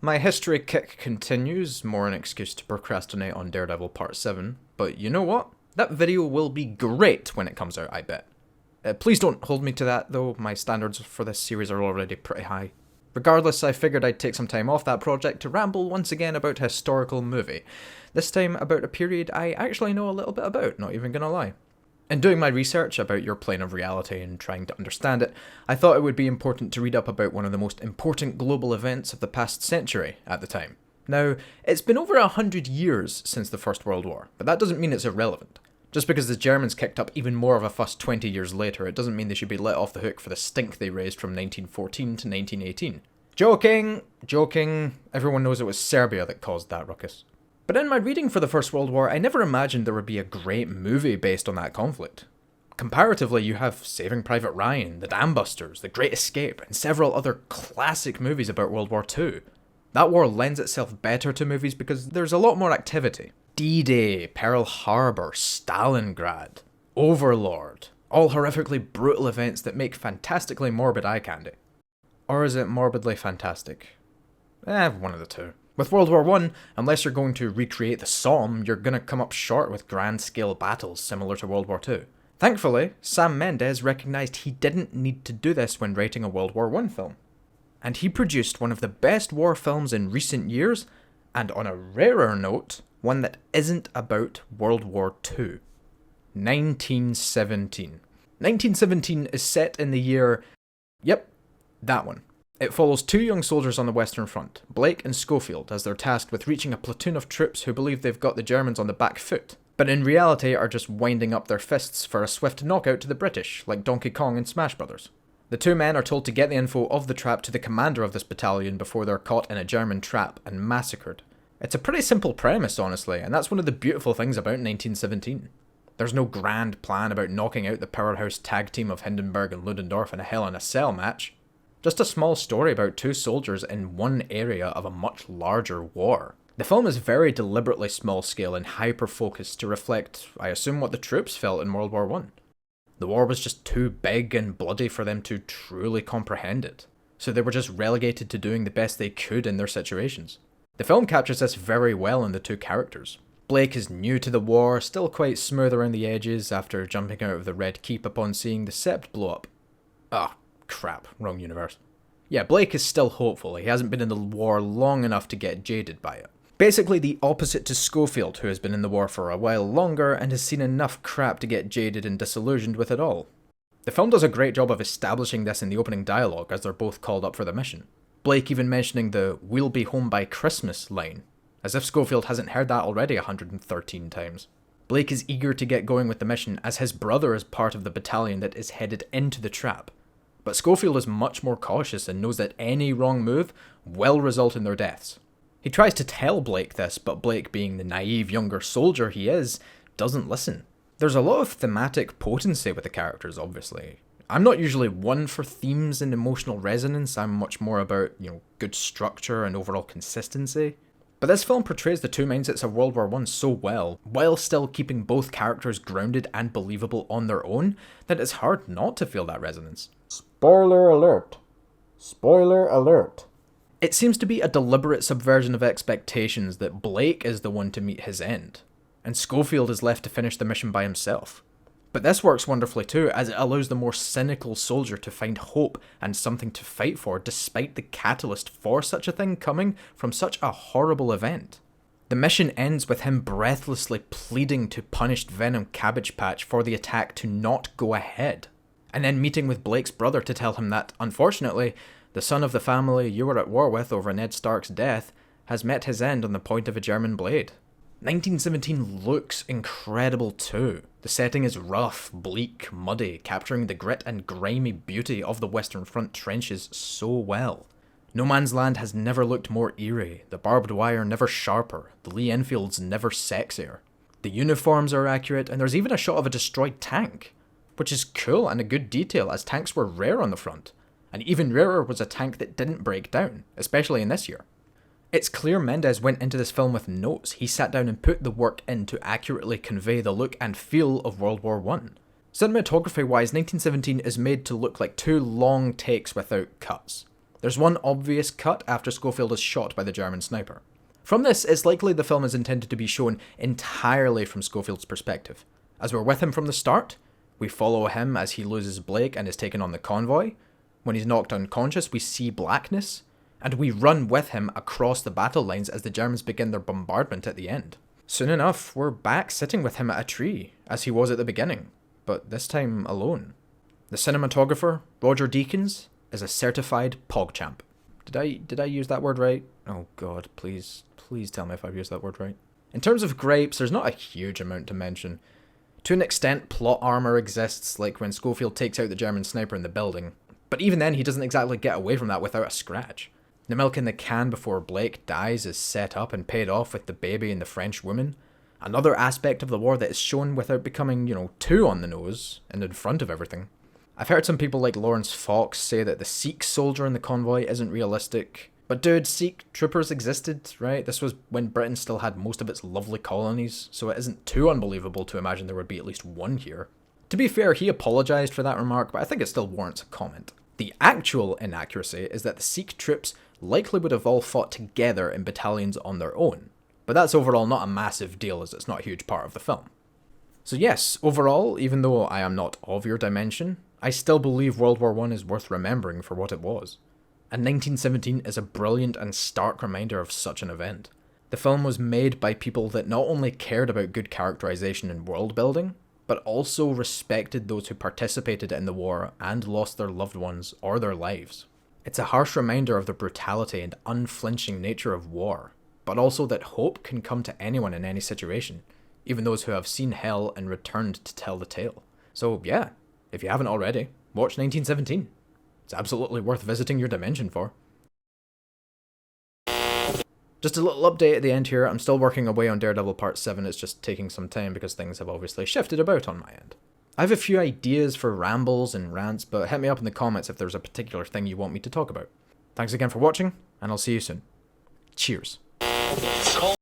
My history kick continues, more an excuse to procrastinate on Daredevil Part 7, but you know what? That video will be great when it comes out, I bet. Please don't hold me to that, though. My standards for this series are already pretty high. Regardless, I figured I'd take some time off that project to ramble once again about a historical movie. This time about a period I actually know a little bit about, not even gonna lie. In doing my research about your plane of reality and trying to understand it, I thought it would be important to read up about one of the most important global events of the past century at the time. Now, it's been over 100 years since the First World War, but that doesn't mean it's irrelevant. Just because the Germans kicked up even more of a fuss 20 years later, it doesn't mean they should be let off the hook for the stink they raised from 1914 to 1918. Joking, everyone knows it was Serbia that caused that ruckus. But in my reading for the First World War, I never imagined there would be a great movie based on that conflict. Comparatively, you have Saving Private Ryan, The Dam Busters, The Great Escape, and several other classic movies about World War II. That war lends itself better to movies because there's a lot more activity. D-Day, Pearl Harbor, Stalingrad, Overlord, all horrifically brutal events that make fantastically morbid eye candy. Or is it morbidly fantastic? One of the two. With World War I, unless you're going to recreate the Somme, you're going to come up short with grand-scale battles similar to World War II. Thankfully, Sam Mendes recognised he didn't need to do this when writing a World War I film. And he produced one of the best war films in recent years, and on a rarer note, one that isn't about World War II. 1917. 1917 is set in the year... Yep, that one. It follows two young soldiers on the Western Front, Blake and Schofield, as they're tasked with reaching a platoon of troops who believe they've got the Germans on the back foot, but in reality are just winding up their fists for a swift knockout to the British, like Donkey Kong and Smash Brothers. The two men are told to get the info of the trap to the commander of this battalion before they're caught in a German trap and massacred. It's a pretty simple premise, honestly, and that's one of the beautiful things about 1917. There's no grand plan about knocking out the powerhouse tag team of Hindenburg and Ludendorff in a Hell in a Cell match. Just a small story about two soldiers in one area of a much larger war. The film is very deliberately small scale and hyper-focused to reflect, I assume, what the troops felt in World War I. The war was just too big and bloody for them to truly comprehend it, so they were just relegated to doing the best they could in their situations. The film captures this very well in the two characters. Blake is new to the war, still quite smooth around the edges after jumping out of the Red Keep upon seeing the Sept blow up. Crap, wrong universe. Yeah, Blake is still hopeful. He hasn't been in the war long enough to get jaded by it. Basically the opposite to Schofield, who has been in the war for a while longer and has seen enough crap to get jaded and disillusioned with it all. The film does a great job of establishing this in the opening dialogue as they're both called up for the mission. Blake even mentioning the "we'll be home by Christmas" line, as if Schofield hasn't heard that already 113 times. Blake is eager to get going with the mission as his brother is part of the battalion that is headed into the trap. But Schofield is much more cautious and knows that any wrong move will result in their deaths. He tries to tell Blake this, but Blake, being the naive younger soldier he is, doesn't listen. There's a lot of thematic potency with the characters, obviously. I'm not usually one for themes and emotional resonance, I'm much more about, good structure and overall consistency. But this film portrays the two mindsets of World War I so well, while still keeping both characters grounded and believable on their own, that it's hard not to feel that resonance. Spoiler alert. Spoiler alert. It seems to be a deliberate subversion of expectations that Blake is the one to meet his end, and Schofield is left to finish the mission by himself. But this works wonderfully too, as it allows the more cynical soldier to find hope and something to fight for despite the catalyst for such a thing coming from such a horrible event. The mission ends with him breathlessly pleading to punished Venom Cabbage Patch for the attack to not go ahead, and then meeting with Blake's brother to tell him that, unfortunately, the son of the family you were at war with over Ned Stark's death has met his end on the point of a German blade. 1917 looks incredible too. The setting is rough, bleak, muddy, capturing the grit and grimy beauty of the Western Front trenches so well. No Man's Land has never looked more eerie, the barbed wire never sharper, the Lee Enfields never sexier. The uniforms are accurate, and there's even a shot of a destroyed tank, which is cool and a good detail as tanks were rare on the front. And even rarer was a tank that didn't break down, especially in this year. It's clear Mendes went into this film with notes. He sat down and put the work in to accurately convey the look and feel of World War I. Cinematography-wise, 1917 is made to look like two long takes without cuts. There's one obvious cut after Schofield is shot by the German sniper. From this, it's likely the film is intended to be shown entirely from Schofield's perspective. As we're with him from the start, we follow him as he loses Blake and is taken on the convoy. When he's knocked unconscious, we see blackness, and we run with him across the battle lines as the Germans begin their bombardment at the end. Soon enough, we're back sitting with him at a tree, as he was at the beginning, but this time alone. The cinematographer, Roger Deakins, is a certified PogChamp. Did I use that word right? Oh god, please tell me if I've used that word right. In terms of gripes, there's not a huge amount to mention. To an extent, plot armor exists, like when Schofield takes out the German sniper in the building, but even then he doesn't exactly get away from that without a scratch. The milk in the can before Blake dies is set up and paid off with the baby and the French woman. Another aspect of the war that is shown without becoming, too on the nose and in front of everything. I've heard some people like Lawrence Fox say that the Sikh soldier in the convoy isn't realistic. But dude, Sikh troopers existed, right? This was when Britain still had most of its lovely colonies, so it isn't too unbelievable to imagine there would be at least one here. To be fair, he apologised for that remark, but I think it still warrants a comment. The actual inaccuracy is that the Sikh troops likely would have all fought together in battalions on their own. But that's overall not a massive deal, as it's not a huge part of the film. So yes, overall, even though I am not of your dimension, I still believe World War I is worth remembering for what it was. And 1917 is a brilliant and stark reminder of such an event. The film was made by people that not only cared about good characterization and world building, but also respected those who participated in the war and lost their loved ones or their lives. It's a harsh reminder of the brutality and unflinching nature of war, but also that hope can come to anyone in any situation, even those who have seen hell and returned to tell the tale. So yeah, if you haven't already, watch 1917. It's absolutely worth visiting your dimension for. Just a little update at the end here. I'm still working away on Daredevil Part 7. It's just taking some time because things have obviously shifted about on my end. I have a few ideas for rambles and rants, but hit me up in the comments if there's a particular thing you want me to talk about. Thanks again for watching, and I'll see you soon. Cheers.